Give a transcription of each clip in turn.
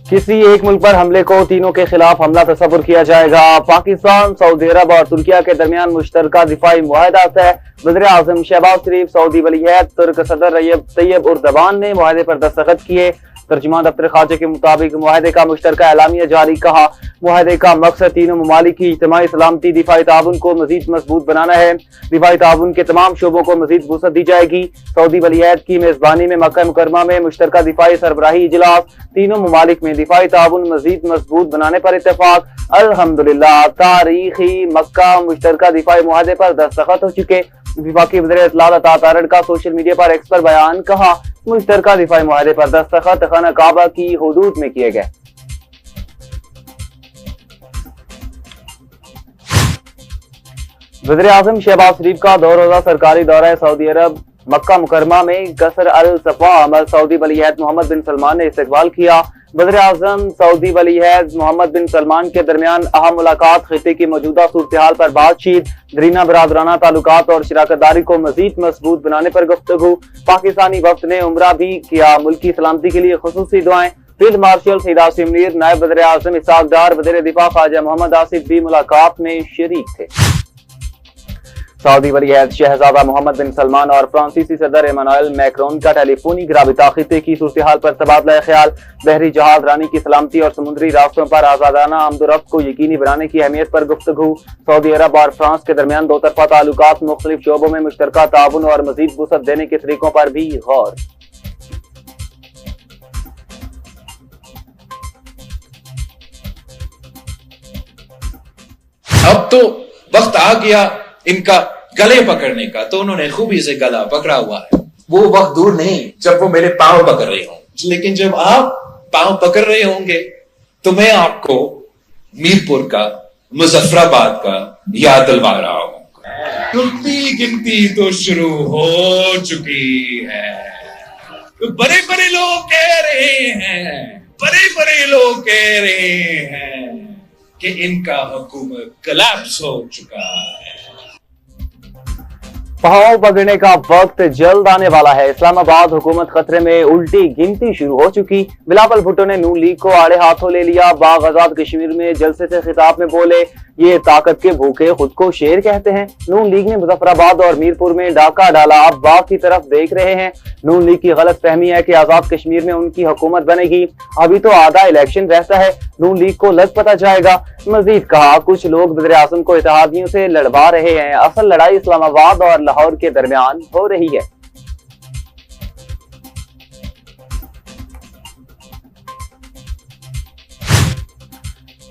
किसी एक मुल्क पर हमले को तीनों के खिलाफ हमला तस्वुर किया जाएगा। पाकिस्तान, सऊदी अरब और तुर्किया के दरमियान मुश्तरका दिफाई मुआहदा तय। वज़ीर आज़म शहबाज शरीफ, सऊदी वलीअहद तुर्क सदर रजब तैयब उर्दवान ने मुआहदे पर दस्तखत किए। तर्जुमान दफ्तर खारजा के मुताबिक मुआहदे का मुश्तरका एलामिया जारी। कहा, मुआहदे का मकसद तीनों ममालिक की इज्तिमाई सलामती दिफाई ताउन को मजीद मजबूत बनाना है। दिफाई ताउन के तमाम शोबों को मजीद वुसअत दी जाएगी। सऊदी वलीअहद की मेजबानी में मक्का मुकरमा में मुश्तरका दिफाई सरबराही इजलास। तीनों ममालिक में दिफाई ताउन मजीद मजबूत बनाने पर इत्तेफाक। अल्हम्दुलिल्लाह, तारीखी मक्का मुश्तरका दिफाई मुआहदे पर दस्तखत हो चुके। विफाकी वज़ीर इत्तलात अता तारड़ का सोशल मीडिया पर एक्स पर बयान। कहा, मुश्तरका दिफाई मुआहदे पर दस्तखत खाना काबा की हुदूद में किए गए। वज़ीर आज़म शहबाज शरीफ का 2 रोज़ा सरकारी दौरा सऊदी अरब। मक्का मुकरमा में कसर अल सफा अमल सऊदी वलीअहद मोहम्मद बिन सलमान ने इस्तकबाल किया। वज़ीर आज़म सऊदी वलीअहद मोहम्मद बिन सलमान के दरमियान अहम मुलाकात, खित्ते की मौजूदा सूरत हाल पर बातचीत, दरीना बरादराना ताल्लुकात और शराकतदारी को मजीद मजबूत बनाने पर गुफ्तगू। पाकिस्तानी वफ्द ने उम्रा भी किया। मुल्की सलामती के लिए खुसूसी दुआएं। फील्ड मार्शल सईद आसिम मुनीर, नायब वज़ीर आज़म इसहाक डार, वज़ीर दिफा ख्वाजा मोहम्मद आसिफ भी मुलाकात में शरीक थे। सऊदी वलीअहद शहजादा मोहम्मद बिन सलमान और फ्रांसीसी सदर इमानुएल मैक्रोन का टेलीफोनिक राबिता, खित्ते की सूरत हाल पर तबादला ख्याल, बहरी जहाज रानी की सलामती और समुद्री रास्तों पर आजादाना आमदोरफ्त को यकीनी बनाने की अहमियत पर गुफ्तगू। सऊदी अरब और फ्रांस के दरमियान दो तरफा ताल्लुकात, मुख्तलिफ शोबों में मुश्तरका ताउन और मजीद वुसअत देने के तरीकों पर भी गौर। अब तो वक्त आ गया इनका गले पकड़ने का, तो उन्होंने खूबी से गला पकड़ा हुआ है। वो वक्त दूर नहीं जब वो मेरे पांव पकड़ रहे हों, लेकिन जब आप पांव पकड़ रहे होंगे तो मैं आपको मीरपुर का, मुजफ्फराबाद का याद दिलवा रहा हूं। गिनती गिनती तो शुरू हो चुकी है। तो बड़े बड़े लोग कह रहे हैं, बड़े बड़े लोग कह रहे हैं कि इनका हुकूमत कोलैप्स हो चुका है। पांव पकड़ने का वक्त जल्द आने वाला है। इस्लामाबाद हुकूमत खतरे में, उल्टी गिनती शुरू हो चुकी। बिलावल भुट्टो ने नून लीग को आड़े हाथों ले लिया। बाग आजाद कश्मीर में जलसे से खिताब में बोले, ये ताकत के भूखे खुद को शेर कहते हैं। नून लीग ने मुजफ्फराबाद और मीरपुर में डाका डाला, अब बाग की तरफ देख रहे हैं। नून लीग की गलत फहमी है कि आजाद कश्मीर में उनकी हुकूमत बनेगी। अभी तो आधा इलेक्शन रहता है, नून लीग को लग पता जाएगा। मजीद कहा, कुछ लोग वज़ीर आज़म को इत्तेहादियों से लड़वा रहे हैं, असल लड़ाई इस्लामाबाद और लाहौर के दरमियान हो रही है।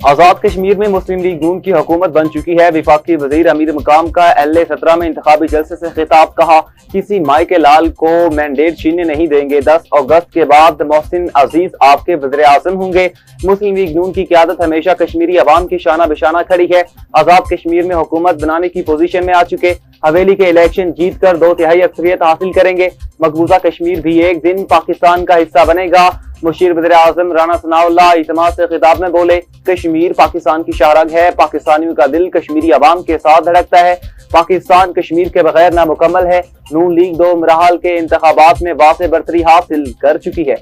आजाद कश्मीर में मुस्लिम लीग नून की हुकूमत बन चुकी है। विफाकी वजीर अमीर मकाम का LA-17 में इंतखाबी जलसे से खिताब। कहा, किसी माई के लाल को मैंडेट छीनने नहीं देंगे। 10 अगस्त के बाद मोहसिन अजीज आपके वज़ीर आज़म होंगे। मुस्लिम लीग नून की क़यादत हमेशा कश्मीरी अवाम की शाना बिशाना खड़ी है। आजाद कश्मीर में हुकूमत बनाने की पोजीशन में आ चुके। हवेली के इलेक्शन जीत कर 2/3 अक्सरियत हासिल करेंगे। मकबूजा कश्मीर भी एक दिन पाकिस्तान का हिस्सा बनेगा। मुशीर वज़ीर आज़म राना सनाउल्लाह इज्तिमाअ से खिताब में बोले, कश्मीर पाकिस्तान की शाहरग है। पाकिस्तानियों का दिल कश्मीरी अवाम के साथ धड़कता है। पाकिस्तान कश्मीर के बगैर नामुकम्मल है। नून लीग 2 मराहल के इंतखाबात में वाज़ेह बरतरी हासिल कर चुकी है।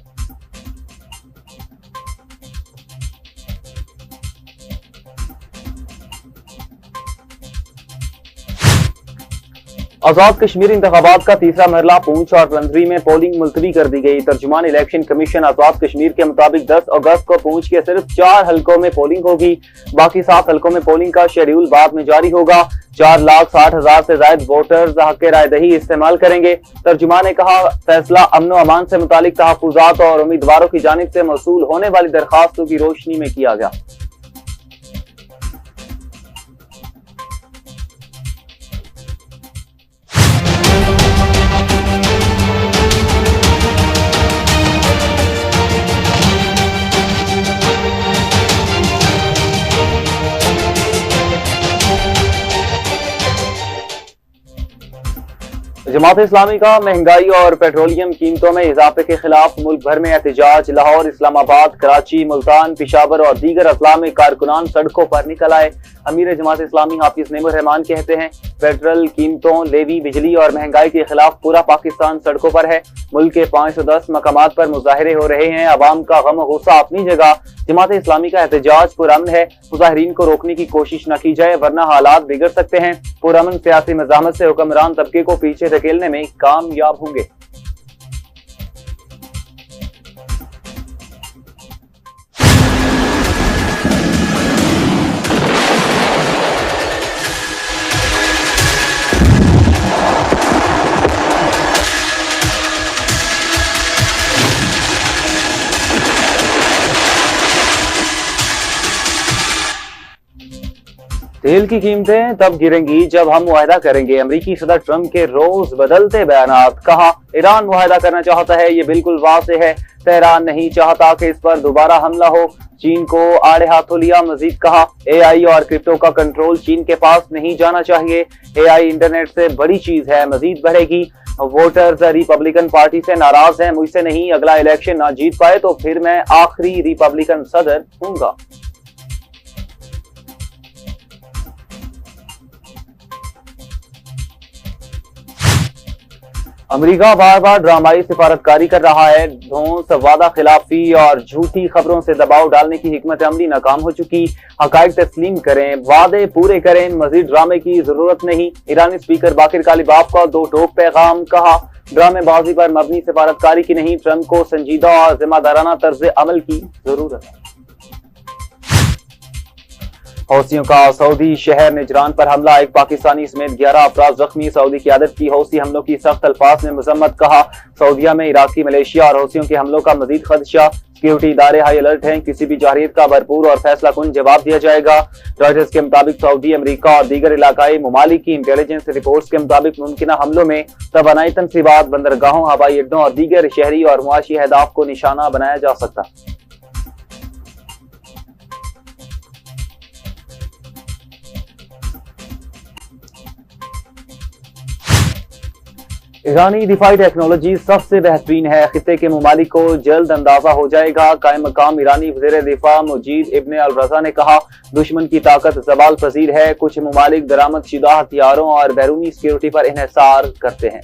आजाद कश्मीर इंतखाबात का तीसरा मरला पूंछ और रंधरी में पोलिंग मुलतवी कर दी गई। तर्जुमान इलेक्शन कमीशन आजाद कश्मीर के मुताबिक 10 अगस्त को पूंछ के सिर्फ 4 हलकों में पोलिंग होगी। बाकी 7 हलकों में पोलिंग का शेड्यूल बाद में जारी होगा। 4,60,000 से ज्यादा वोटर्स हक रायदही इस्तेमाल करेंगे। तर्जुमान ने कहा, फैसला अमन अमान से मुतालिक तहफ्फुज़ात और उम्मीदवारों की जानिब से मौसूल होने वाली दरखास्तों की रोशनी में किया गया। जमात इस्लामी का महंगाई और पेट्रोलियम कीमतों में इजाफे के खिलाफ मुल्क भर में एहतजाज। लाहौर, इस्लामाबाद, कराची, मुल्तान, पेशावर और दीगर अजला में कारकुनान सड़कों पर निकल आए। अमीर जमात इस्लामी हाफिज नेमुर रहमान कहते हैं, पेट्रोल कीमतों, लेवी, बिजली और महंगाई के खिलाफ पूरा पाकिस्तान सड़कों पर है। मुल्क के 510 मकामात पर मुजाहरे हो रहे हैं। अवाम का गम गुस्सा अपनी जगह, जमात इस्लामी का एहतजाज पुरअमन है। मुजाहिरीन को रोकने की कोशिश न की जाए वरना हालात बिगड़ सकते हैं। पुरअमन सियासी मज़ामत से हुक्मरान तबके को पीछे धकेलने में कामयाब होंगे। तेल की कीमतें तब गिरेंगी जब हम मुआहदा करेंगे। अमरीकी सदर ट्रंप के रोज बदलते बयानात। कहा, ईरान मुआहदा करना चाहता है, ये बिल्कुल वाज़ेह है। तेहरान नहीं चाहता कि इस पर दोबारा हमला हो। चीन को आड़े हाथों लिया। मजीद कहा, एआई और क्रिप्टो का कंट्रोल चीन के पास नहीं जाना चाहिए। एआई इंटरनेट से बड़ी चीज है, मजीद बढ़ेगी। वोटर्स रिपब्लिकन पार्टी से नाराज हैं, मुझसे नहीं। अगला इलेक्शन ना जीत पाए तो फिर मैं आखिरी रिपब्लिकन सदर हूंगा। अमेरिका बार बार ड्रामाई सिफारतकारी कर रहा है। धौंस, वादा खिलाफी और झूठी खबरों से दबाव डालने की हिकमत अमली नाकाम हो चुकी। हकायक तस्लीम करें, वादे पूरे करें, मजीद ड्रामे की जरूरत नहीं। ईरानी स्पीकर बाकिर कालिबाफ का दो टोक पैगाम। कहा, ड्रामेबाजी पर मबनी सिफारतकारी की नहीं, ट्रंप को संजीदा और जिम्मेदाराना तर्ज अमल की जरूरत है। हौसियों का सऊदी शहर निजरान पर हमला, एक पाकिस्तानी समेत 11 अफराद जख्मी। सऊदी क़यादत की हौसी हमलों की सख्त अल्फाज में मजम्मत। कहा, सऊदीया में इराकी, मलेशिया और हौसियों के हमलों का मजीद खदशा। सिक्योरिटी इदारे हाई अलर्ट हैं, किसी भी जारहियत का भरपूर और फैसला कुन जवाब दिया जाएगा। रॉयटर्स के मुताबिक सऊदी, अमरीका और दीगर इलाकाई ममालिक की इंटेलिजेंस रिपोर्ट्स के मुताबिक मुमकिन हमलों में तवानाई तनसीबात, बंदरगाहों, हवाई अड्डों और दीगर शहरी और मुआशी अहदाफ को निशाना बनाया जा सकता है। ईरानी दिफाई टेक्नोलॉजी सबसे बेहतरीन है। खित्ते के ममालिक को जल्द अंदाजा हो जाएगा। कायम मकाम ईरानी वज़ीर दिफा मुजीद इब्न अल रज़ा ने कहा, दुश्मन की ताकत ज़वाल पजीर है। कुछ ममालिक दरामद शुदा हथियारों और बैरूनी सिक्योरिटी पर इन्हिसार करते हैं।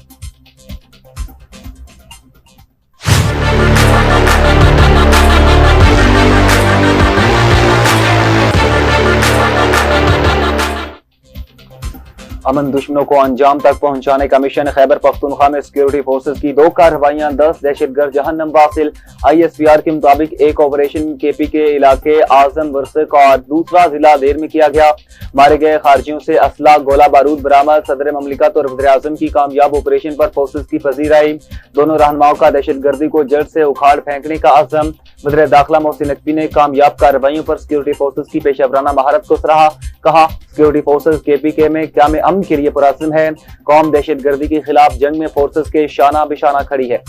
अमन दुश्मनों को अंजाम तक पहुंचाने का मिशन। खैबर पख्तूनख्वा में सिक्योरिटी फोर्सेस की 2 कार्रवाइयां, 10 दहशतगर्द जहन्नम वासिल। ISPR के मुताबिक एक ऑपरेशन KP के इलाके आजम वर्सक और दूसरा जिला देर में किया गया। मारे गए खारजियों से असला, गोला बारूद बरामद। सदर ममलिकत और वज़ीर आज़म की कामयाब ऑपरेशन पर फोर्सेस की पजीराई। दोनों रहनुमाओं का दहशतगर्दी को जड़ से उखाड़ फेंकने का अज़म। वज़ीर दाखिला मोहसिन नकवी ने कामयाब कार्रवाइयों पर सिक्योरिटी फोर्सेस की पेशेवराना महारत को सराहा। कहा, सिक्योरिटी फोर्सेस KPK में क़याम अमन के लिए पुरअज़्म है। कौम दहशतगर्दी के खिलाफ जंग में फोर्सेस के शाना बिशाना खड़ी है।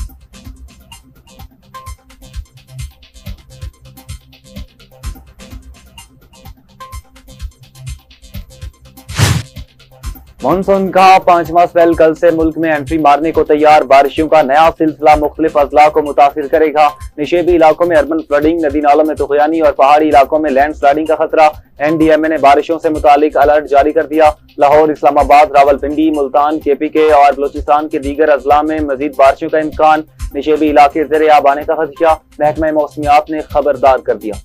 मानसून का 5वां स्पेल कल से मुल्क में एंट्री मारने को तैयार। बारिशों का नया सिलसिला मुख्तलिफ अजला को मुतासिर करेगा। निशेबी इलाकों में अर्बन फ्लडिंग, नदी नालों में तुगयानी और पहाड़ी इलाकों में लैंड स्लाइडिंग का खतरा। NDMA ने बारिशों से मुतालिक अलर्ट जारी कर दिया। लाहौर, इस्लामाबाद, रावलपिंडी, मुल्तान, KPK और बलोचिस्तान के दीगर अजला में मजीद बारिशों का इम्कान। निशेबी इलाके ज़ेरे आब आने का खदशा, महकमा मौसमियात ने खबरदार कर दिया।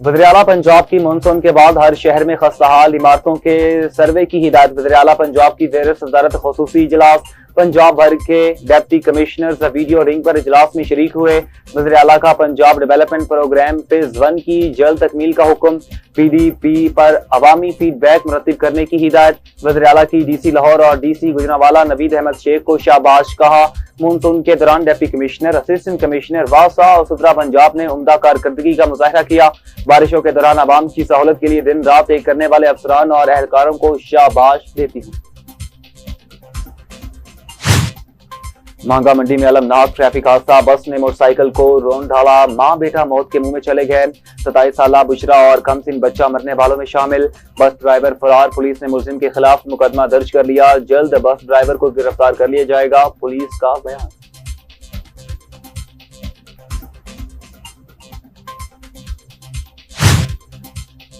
वज़ीर आला पंजाब की मानसून के बाद हर शहर में खस्ताहाल, इमारतों के सर्वे की हिदायत। वज़ीर आला पंजाब की ज़ेर सदारत ख़ुसूसी इजलास। पंजाब भर के डिप्टी कमिश्नर्स वीडियो रिंग पर इजलास में शरीक हुए। वज़ीर आला का पंजाब डेवलपमेंट प्रोग्राम फेज 1 की जल्द तकमील का हुक्म। PDP पर अवामी फीडबैक मुरत्तिब करने की हिदायत। वज़ीर आला की DC लाहौर और DC गुजरांवाला नवीद अहमद शेख को शाबाश कहा। मानसून के दौरान डिप्टी कमिश्नर, असिस्टेंट कमिश्नर वासा और सुथरा पंजाब ने उम्दा कारकर्दगी का मुजाहिरा किया। बारिशों के दौरान आवाम की सहूलत के लिए दिन रात एक करने वाले अफसरान और एहलकारों को शाबाश देती हूँ। महंगा मंडी में अलमनाक ट्रैफिक हादसा, बस ने मोटरसाइकिल को रौंद डाला, मां बेटा मौत के मुंह में चले गए। 27 साल बुशरा और कमसिन बच्चा मरने वालों में शामिल। बस ड्राइवर फरार, पुलिस ने मुलजिम के खिलाफ मुकदमा दर्ज कर लिया। जल्द बस ड्राइवर को गिरफ्तार कर लिया जाएगा, पुलिस का बयान।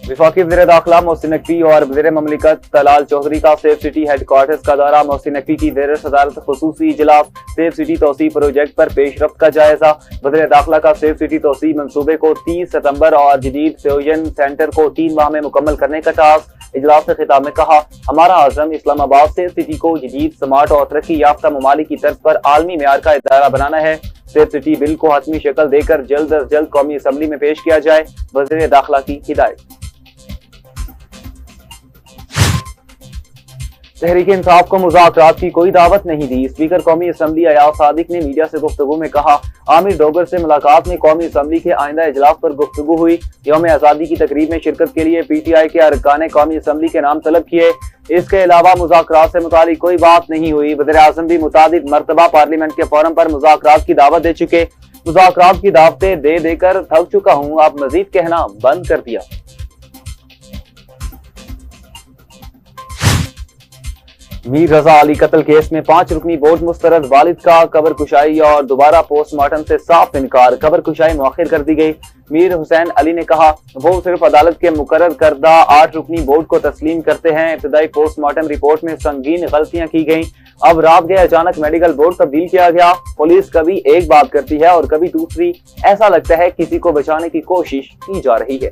वफाकी वज़ीर दाखिला मोहसिन नकवी और वज़ीर ममलिकत तलाल चौधरी का सेफ सिटी हेडक्वार्टर्स का दौरा। मोहसिन नकवी की ज़ेर सदारत खुसूसी इजलास, सेफ सिटी तोसी प्रोजेक्ट पर पेशरफ्त का जायजा। वज़ीर दाखिला का सेफ सिटी तोसी मंसूबे को 30 सितंबर और जदीद फ्यूजन सेंटर को 3 माह में मुकम्मल करने का टास्क। इजलास से खिताब में कहा, हमारा आज़म इस्लामाबाद सेफ सिटी को जदीद, स्मार्ट और तरक्की याफ्ता ममालिक की तर्ज पर आलमी मेयार का इदारा बनाना है। सेफ सिटी बिल को हतमी शक्ल देकर जल्द अज जल्द कौमी असम्बली में पेश किया जाए, वज़ीर दाखिला की हिदायत। तहरीक इंसाफ को मुज़ाकरात की कोई दावत नहीं दी। स्पीकर कौमी असम्बली अयाज सादिक ने मीडिया से गुफ्तगू में कहा, आमिर डोगर से मुलाकात में कौमी असम्बली के आइंदा इजलास पर गुफ्तगू हुई। यौम आज़ादी की तकरीब में शिरकत के लिए PTI के अरकान कौमी असम्बली के नाम तलब किए। इसके अलावा मुज़ाकरात से मुतालिक कोई बात नहीं हुई। वज़ीर आज़म भी मुतादिद मरतबा पार्लियामेंट के फोरम पर मुज़ाकरात की दावत दे चुके। मुज़ाकरात की दावतें दे देकर थक चुका हूँ, अब मजीद कहना बंद कर दिया। मीर रजा अली कत्ल केस में 5 रुकनी बोर्ड मुस्तरद, वालिद का कबर कुशाई और दोबारा पोस्टमार्टम से साफ इनकार। कबर कुशाई मुअख्खर कर दी गई। मीर हुसैन अली ने कहा, वो सिर्फ अदालत के मुकर्रर करदा 8 रुकनी बोर्ड को तस्लीम करते हैं। इब्तदाई पोस्टमार्टम रिपोर्ट में संगीन गलतियां की गई। अब रात गए अचानक मेडिकल बोर्ड तब्दील किया गया। पुलिस कभी एक बात करती है और कभी दूसरी। ऐसा लगता है किसी को बचाने की कोशिश की जा रही है।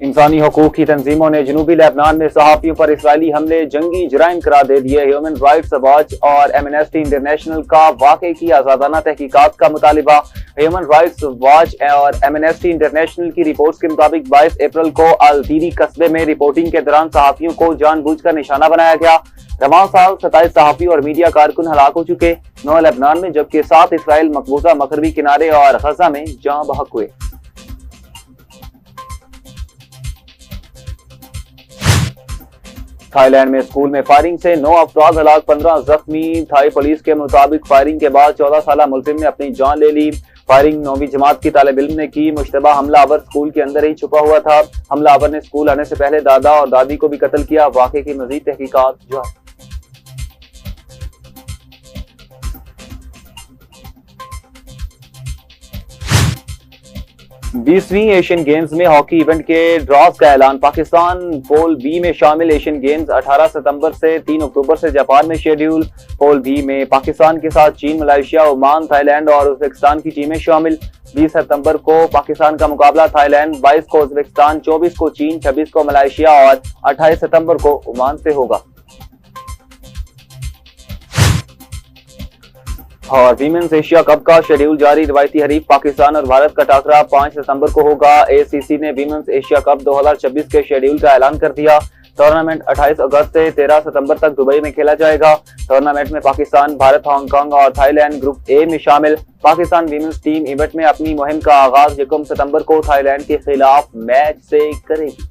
इंसानी हकूक की तंजीमों ने जनूबी लेबनान में सहाफियों पर इसराइली हमले जंगी जराइम करार दे दिए। ह्यूमन राइट्स वॉच और एमनेस्टी इंटरनेशनल का वाक़े की आज़ादाना तहकीकात का मुतालिबा। ह्यूमन राइट्स वॉच और एमनेस्टी इंटरनेशनल की रिपोर्ट्स के मुताबिक 22 अप्रैल को अल-दीरी कस्बे में रिपोर्टिंग के दौरान सहाफियों को जानबूझकर निशाना बनाया गया। रवां साल 27 सहाफी और मीडिया कारकुन हलाक हो चुके। 9 लेबनान में जबकि 7 इसराइल मकबूजा मगरबी किनारे और गजा में जाँ बहक हुए। थाईलैंड में स्कूल में फायरिंग से 9 अफराद हलाक, 15 जख्मी। थाई पुलिस के मुताबिक फायरिंग के बाद 14 साल मुलजिम ने अपनी जान ले ली। फायरिंग 9वीं जमात की तालिब इल्म ने की। मुश्तबा हमलावर स्कूल के अंदर ही छुपा हुआ था। हमलावर ने स्कूल आने से पहले दादा और दादी को भी कत्ल किया। वाक़े की मजीद तहकीकात जारी। 20वीं एशियन गेम्स में हॉकी इवेंट के ड्रॉज का ऐलान। पाकिस्तान पोल बी में शामिल। एशियन गेम्स 18 सितंबर से 3 अक्टूबर से जापान में शेड्यूल। पोल बी में पाकिस्तान के साथ चीन, मलेशिया, ओमान, थाईलैंड और उज़्बेकिस्तान की टीमें शामिल। 20 सितंबर को पाकिस्तान का मुकाबला थाईलैंड, 22 को उज़्बेकिस्तान, 24 को चीन, 26 को मलेशिया और 28 सितंबर को ओमान से होगा। और वीमेंस एशिया कप का शेड्यूल जारी। रिवायती हरीफ पाकिस्तान और भारत का टाकरा 5 सितंबर को होगा। ACC ने वीमेंस एशिया कप 2026 के शेड्यूल का ऐलान कर दिया। टूर्नामेंट 28 अगस्त से 13 सितंबर तक दुबई में खेला जाएगा। टूर्नामेंट में पाकिस्तान, भारत, हांगकांग और थाईलैंड ग्रुप ए में शामिल। पाकिस्तान वीमेंस टीम इवेंट में अपनी मुहिम का आगाज 1 सितंबर को थाईलैंड के खिलाफ मैच से करेगी।